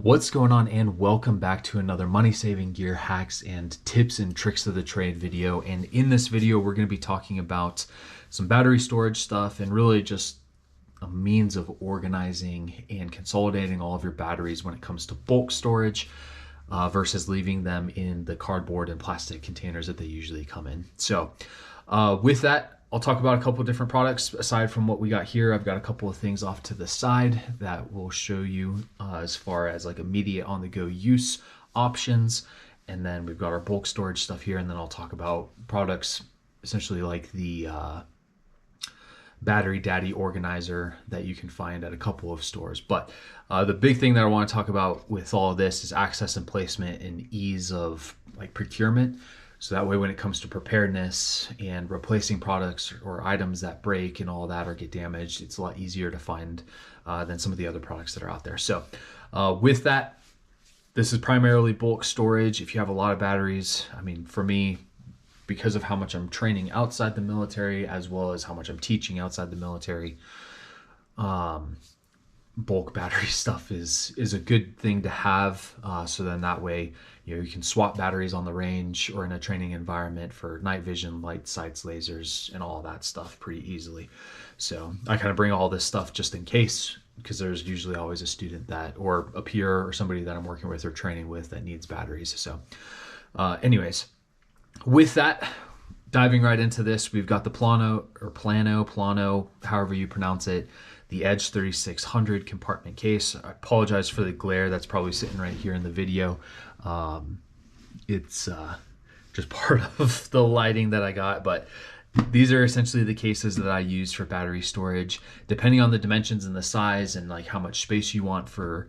What's going on, and welcome back to another money saving gear hacks and tips and tricks of the trade video. And in this video we're going to be talking about some battery storage stuff and really just a means of organizing and consolidating all of your batteries when it comes to bulk storage versus leaving them in the cardboard and plastic containers that they usually come in. So with that, I'll talk about a couple of different products aside from what we got here. I've got a couple of things off to the side that will show you as far as like immediate on the go use options. And then we've got our bulk storage stuff here. And then I'll talk about products essentially like the Battery Daddy organizer that you can find at a couple of stores. But the big thing that I want to talk about with all of this is access and placement and ease of like procurement. So that way, when it comes to preparedness and replacing products or items that break and all that or get damaged, it's a lot easier to find than some of the other products that are out there. So with that, this is primarily bulk storage. If you have a lot of batteries, I mean, for me, because of how much I'm training outside the military, as well as how much I'm teaching outside the military, bulk battery stuff is a good thing to have. So then that way, you can swap batteries on the range or in a training environment for night vision, light sights, lasers, and all that stuff pretty easily. So I kind of bring all this stuff just in case, because there's usually always a student that, or a peer or somebody that I'm working with or training with that needs batteries. So anyways, with that, diving right into this, we've got the Plano, however you pronounce it, the Edge 3600 compartment case. I apologize for the glare that's probably sitting right here in the video. It's just part of the lighting that I got, but these are essentially the cases that I use for battery storage. Depending on the dimensions and the size and like how much space you want for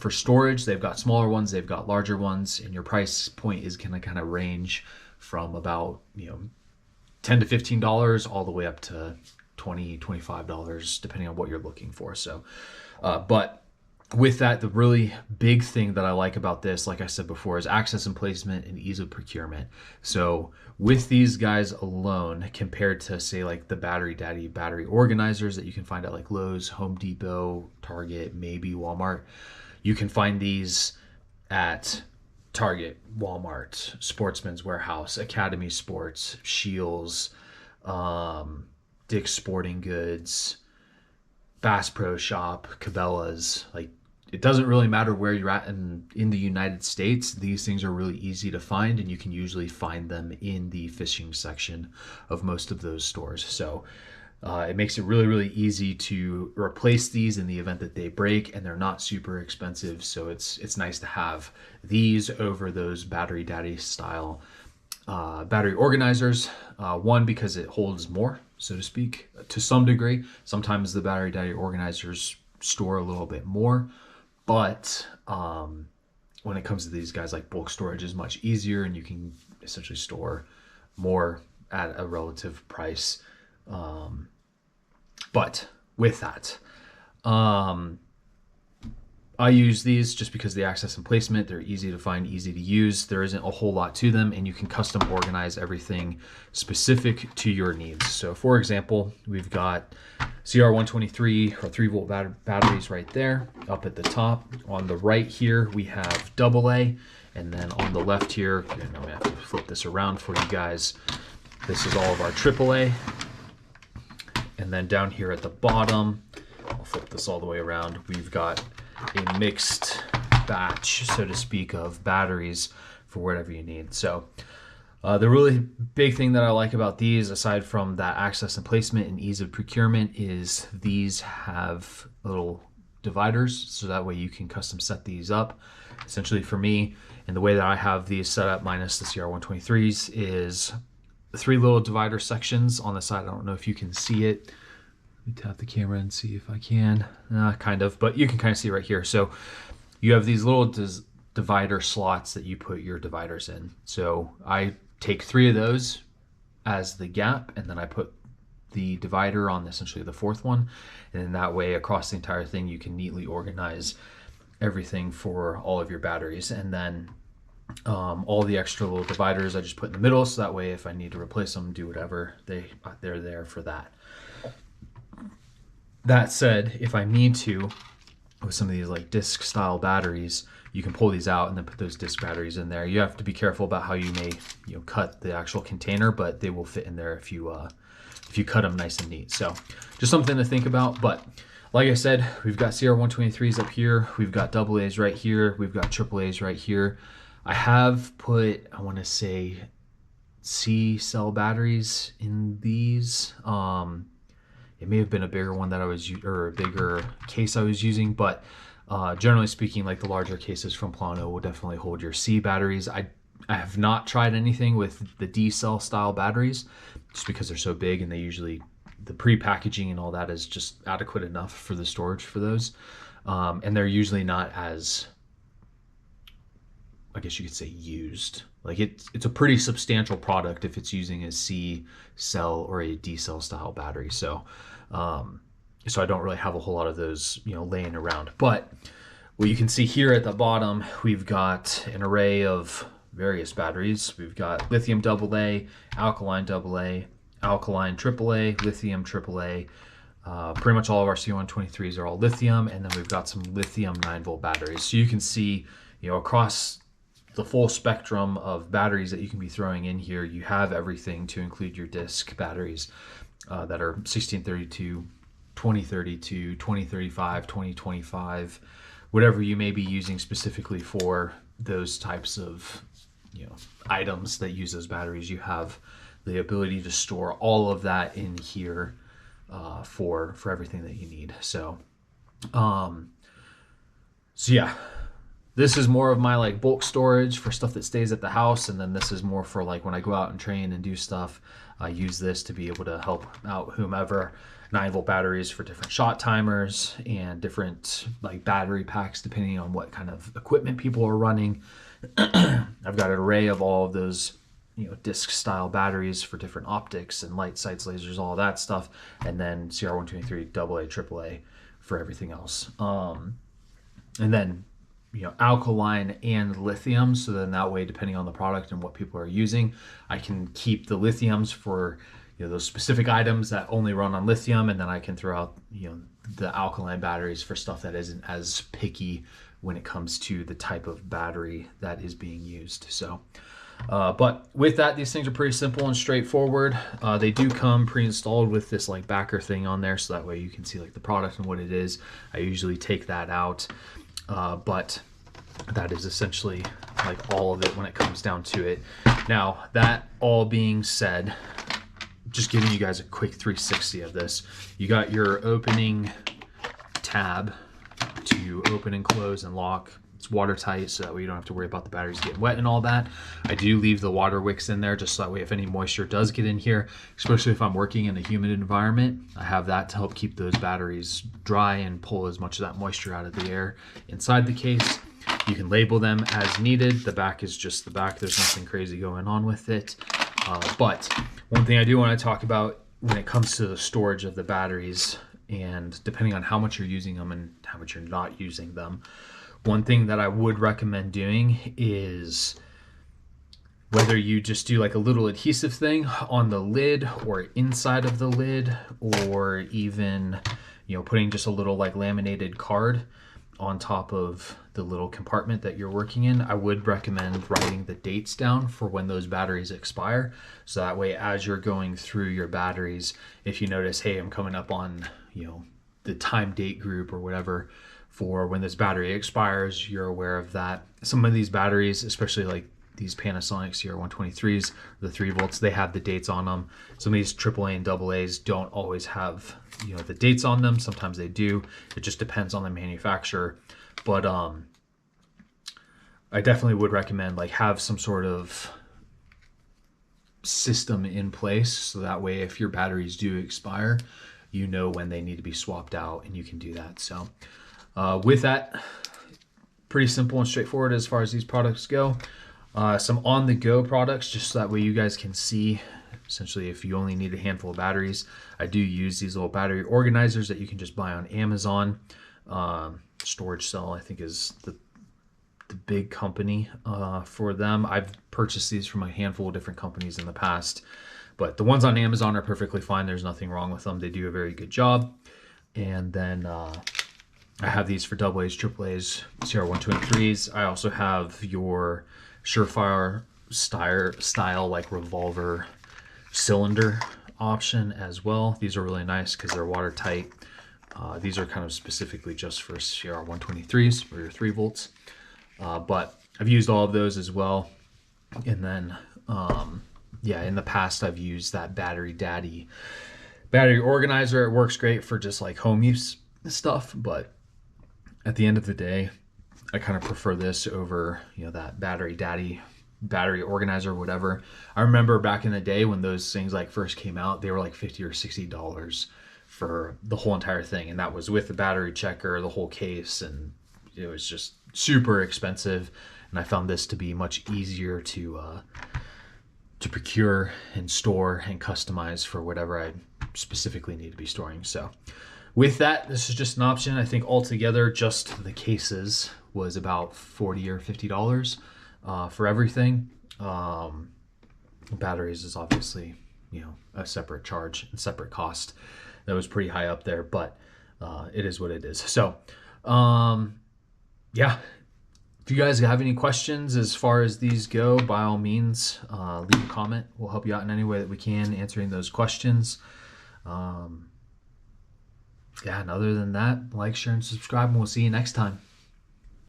storage, they've got smaller ones, they've got larger ones, and your price point is gonna kind of range from about $10 to $15 all the way up to $20, $25, depending on what you're looking for. So, but with that, the really big thing that I like about this, like I said before, is access and placement and ease of procurement. So with these guys alone, compared to say like the Battery Daddy battery organizers that you can find at like Lowe's, Home Depot, Target, maybe Walmart, you can find these at Target, Walmart, Sportsman's Warehouse, Academy Sports, Scheels, Dick's Sporting Goods, Bass Pro Shop, Cabela's. Like, it doesn't really matter where you're at in the United States. These things are really easy to find, and you can usually find them in the fishing section of most of those stores. So it makes it really, really easy to replace these in the event that they break, and they're not super expensive. So it's nice to have these over those Battery Daddy style battery organizers. One, because it holds more, so to speak, to some degree. Sometimes the Battery Daddy organizers store a little bit more, but when it comes to these guys, like bulk storage is much easier, and you can essentially store more at a relative price. But with that, I use these just because the access and placement, they're easy to find, easy to use. There isn't a whole lot to them, and you can custom organize everything specific to your needs. So for example, we've got CR123 or 3-volt batteries right there up at the top. On the right here, we have AA, and then on the left here, and I'm gonna have to flip this around for you guys. This is all of our AAA. And then down here at the bottom, I'll flip this all the way around, we've got a mixed batch, so to speak, of batteries for whatever you need. So the really big thing that I like about these, aside from that access and placement and ease of procurement, is these have little dividers, so that way you can custom set these up. Essentially for me, and the way that I have these set up minus the CR123s, is 3 little divider sections on the side. I don't know if you can see it. Let me tap the camera and see if I can. Kind of, but you can kind of see right here. So you have these little divider slots that you put your dividers in. So I take 3 of those as the gap, and then I put the divider on essentially the 4th one. And then that way across the entire thing, you can neatly organize everything for all of your batteries. And then all the extra little dividers I just put in the middle, so that way if I need to replace them, do whatever, they're there for that. That said, if I need to, with some of these like disc style batteries, you can pull these out and then put those disc batteries in there. You have to be careful about how you may, cut the actual container, but they will fit in there if you cut them nice and neat. So just something to think about. But like I said, we've got CR123s up here. We've got AA's right here. We've got AA's right here. I have put, I want to say, C cell batteries in these. It may have been a bigger one that I was, or a bigger case I was using, but generally speaking, like the larger cases from Plano will definitely hold your C batteries. I have not tried anything with the D cell style batteries, just because they're so big and they usually, the pre-packaging and all that is just adequate enough for the storage for those. And they're usually not as, I guess you could say, used. Like it's a pretty substantial product if it's using a C cell or a D cell style battery. So I don't really have a whole lot of those, laying around. But what you can see here at the bottom, we've got an array of various batteries. We've got lithium AA, alkaline AA, alkaline AAA, lithium AAA. Pretty much all of our C123s are all lithium, and then we've got some lithium 9-volt batteries. So you can see, across the full spectrum of batteries that you can be throwing in here, you have everything to include your disc batteries that are 1632, 2032, 2035, 2025, whatever you may be using specifically for those types of items that use those batteries. You have the ability to store all of that in here for everything that you need. So yeah. This is more of my like bulk storage for stuff that stays at the house, and then this is more for like when I go out and train and do stuff. I use this to be able to help out whomever. 9-volt batteries for different shot timers and different like battery packs depending on what kind of equipment people are running. I've got an array of all of those disc style batteries for different optics and light sights, lasers, all that stuff, and then CR123 AA, AAA for everything else. And then alkaline and lithium, so then that way, depending on the product and what people are using, I can keep the lithiums for those specific items that only run on lithium, and then I can throw out the alkaline batteries for stuff that isn't as picky when it comes to the type of battery that is being used. So but with that, these things are pretty simple and straightforward. They do come pre-installed with this like backer thing on there, so that way you can see like the product and what it is. I usually take that out. But that is essentially like all of it when it comes down to it. Now, that all being said, just giving you guys a quick 360 of this. You got your opening tab to open and close and lock. It's watertight, so that way you don't have to worry about the batteries getting wet and all that. I do leave the water wicks in there just so that way if any moisture does get in here, especially if I'm working in a humid environment, I have that to help keep those batteries dry and pull as much of that moisture out of the air inside the case. You can label them as needed. The back is just the back. There's nothing crazy going on with it. But one thing I do want to talk about when it comes to the storage of the batteries, and depending on how much you're using them and how much you're not using them, one thing that I would recommend doing is whether you just do like a little adhesive thing on the lid or inside of the lid, or even, putting just a little like laminated card on top of the little compartment that you're working in. I would recommend writing the dates down for when those batteries expire. So that way, as you're going through your batteries, if you notice, hey, I'm coming up on, the time date group or whatever, for when this battery expires, you're aware of that. Some of these batteries, especially like these Panasonic CR123s, the 3 volts, they have the dates on them. Some of these AAA and AA's don't always have, the dates on them. Sometimes they do. It just depends on the manufacturer. But I definitely would recommend like have some sort of system in place, so that way if your batteries do expire, you know when they need to be swapped out, and you can do that. So with that, pretty simple and straightforward as far as these products go. Some on-the-go products, just so that way you guys can see, essentially, if you only need a handful of batteries. I do use these little battery organizers that you can just buy on Amazon. Storage Cell, I think, is the big company for them. I've purchased these from a handful of different companies in the past, but the ones on Amazon are perfectly fine. There's nothing wrong with them. They do a very good job. And then I have these for AA's, AAA's, CR123s. I also have your Surefire style like revolver cylinder option as well. These are really nice because they're watertight. These are kind of specifically just for CR123s for your 3 volts. But I've used all of those as well. And then, yeah, in the past I've used that Battery Daddy battery organizer. It works great for just like home use stuff, but at the end of the day, I kind of prefer this over, you know, that Battery Daddy battery organizer, whatever. I remember back in the day when those things like first came out, they were like $50 or $60 for the whole entire thing, and that was with the battery checker, the whole case, and it was just super expensive. And I found this to be much easier to procure and store and customize for whatever I specifically need to be storing. So with that, this is just an option. I think altogether, just the cases was about $40 or $50 for everything. Batteries is obviously, you know, a separate charge and separate cost. That was pretty high up there, but it is what it is. So yeah, if you guys have any questions as far as these go, by all means, leave a comment. We'll help you out in any way that we can answering those questions. Yeah, and other than that, like, share, and subscribe, and we'll see you next time.